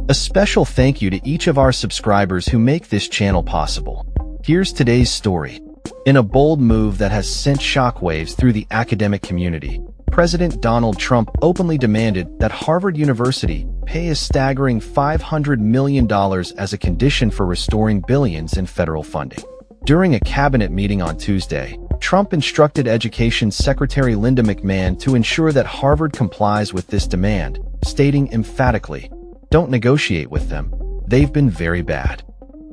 A special thank you to each of our subscribers who make this channel possible. Here's today's story. In a bold move that has sent shockwaves through the academic community, President Donald Trump openly demanded that Harvard University pay a staggering $500 million as a condition for restoring billions in federal funding. During a cabinet meeting on Tuesday, Trump instructed Education Secretary Linda McMahon to ensure that Harvard complies with this demand, stating emphatically, "Don't negotiate with them. They've been very bad."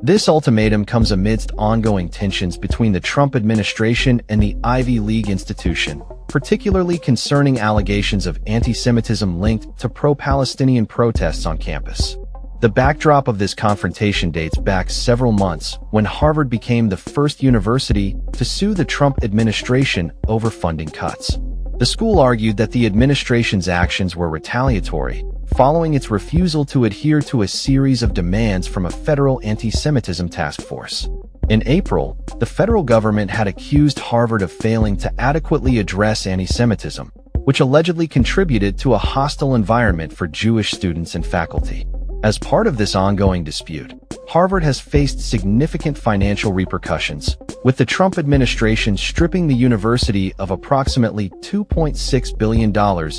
This ultimatum comes amidst ongoing tensions between the Trump administration and the Ivy League institution, particularly concerning allegations of anti-Semitism linked to pro-Palestinian protests on campus. The backdrop of this confrontation dates back several months when Harvard became the first university to sue the Trump administration over funding cuts. The school argued that the administration's actions were retaliatory, following its refusal to adhere to a series of demands from a federal anti-Semitism task force. In April, the federal government had accused Harvard of failing to adequately address anti-Semitism, which allegedly contributed to a hostile environment for Jewish students and faculty. As part of this ongoing dispute, Harvard has faced significant financial repercussions, with the Trump administration stripping the university of approximately $2.6 billion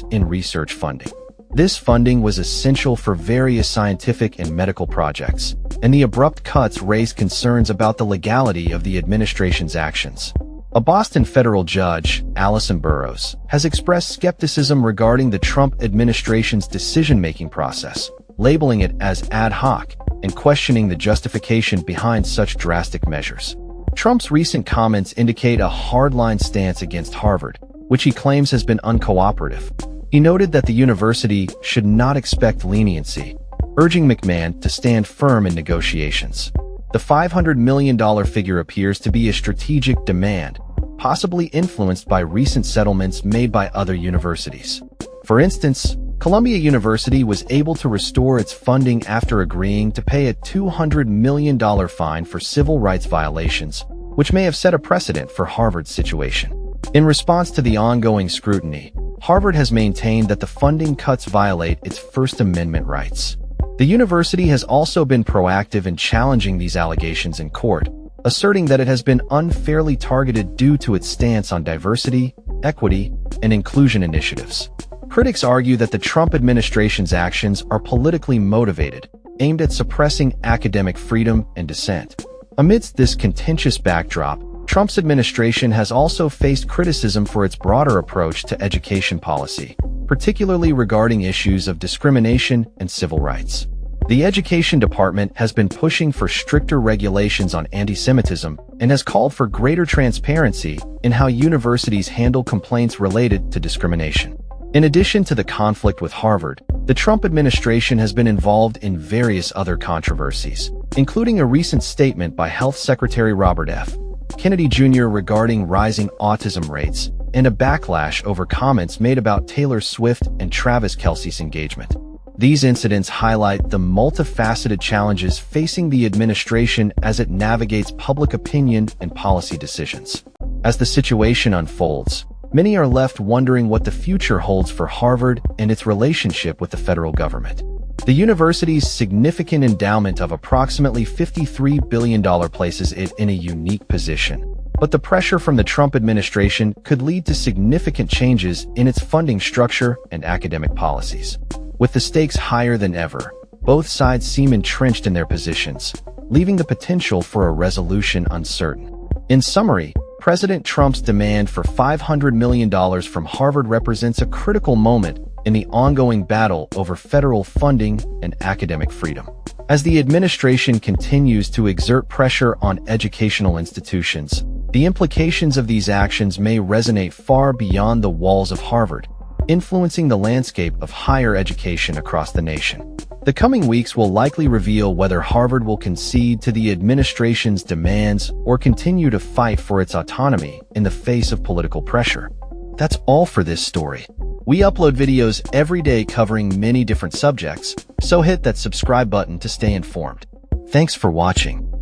in research funding. This funding was essential for various scientific and medical projects, and the abrupt cuts raised concerns about the legality of the administration's actions. A Boston federal judge, Allison Burroughs, has expressed skepticism regarding the Trump administration's decision-making process, labeling it as ad hoc and questioning the justification behind such drastic measures. Trump's recent comments indicate a hardline stance against Harvard, which he claims has been uncooperative. He noted that the university should not expect leniency, urging McMahon to stand firm in negotiations. The $500 million figure appears to be a strategic demand, possibly influenced by recent settlements made by other universities. For instance, Columbia University was able to restore its funding after agreeing to pay a $200 million fine for civil rights violations, which may have set a precedent for Harvard's situation. In response to the ongoing scrutiny, Harvard has maintained that the funding cuts violate its First Amendment rights. The university has also been proactive in challenging these allegations in court, asserting that it has been unfairly targeted due to its stance on diversity, equity, and inclusion initiatives. Critics argue that the Trump administration's actions are politically motivated, aimed at suppressing academic freedom and dissent. Amidst this contentious backdrop, Trump's administration has also faced criticism for its broader approach to education policy, particularly regarding issues of discrimination and civil rights. The Education Department has been pushing for stricter regulations on anti-Semitism and has called for greater transparency in how universities handle complaints related to discrimination. In addition to the conflict with Harvard, the Trump administration has been involved in various other controversies, including a recent statement by Health Secretary Robert F. Kennedy Jr. regarding rising autism rates, and a backlash over comments made about Taylor Swift and Travis Kelce's engagement. These incidents highlight the multifaceted challenges facing the administration as it navigates public opinion and policy decisions. As the situation unfolds, many are left wondering what the future holds for Harvard and its relationship with the federal government. The university's significant endowment of approximately $53 billion places it in a unique position, but the pressure from the Trump administration could lead to significant changes in its funding structure and academic policies. With the stakes higher than ever, both sides seem entrenched in their positions, leaving the potential for a resolution uncertain. In summary, President Trump's demand for $500 million from Harvard represents a critical moment in the ongoing battle over federal funding and academic freedom. As the administration continues to exert pressure on educational institutions, the implications of these actions may resonate far beyond the walls of Harvard, influencing the landscape of higher education across the nation. The coming weeks will likely reveal whether Harvard will concede to the administration's demands or continue to fight for its autonomy in the face of political pressure. That's all for this story. We upload videos every day covering many different subjects, so hit that subscribe button to stay informed. Thanks for watching.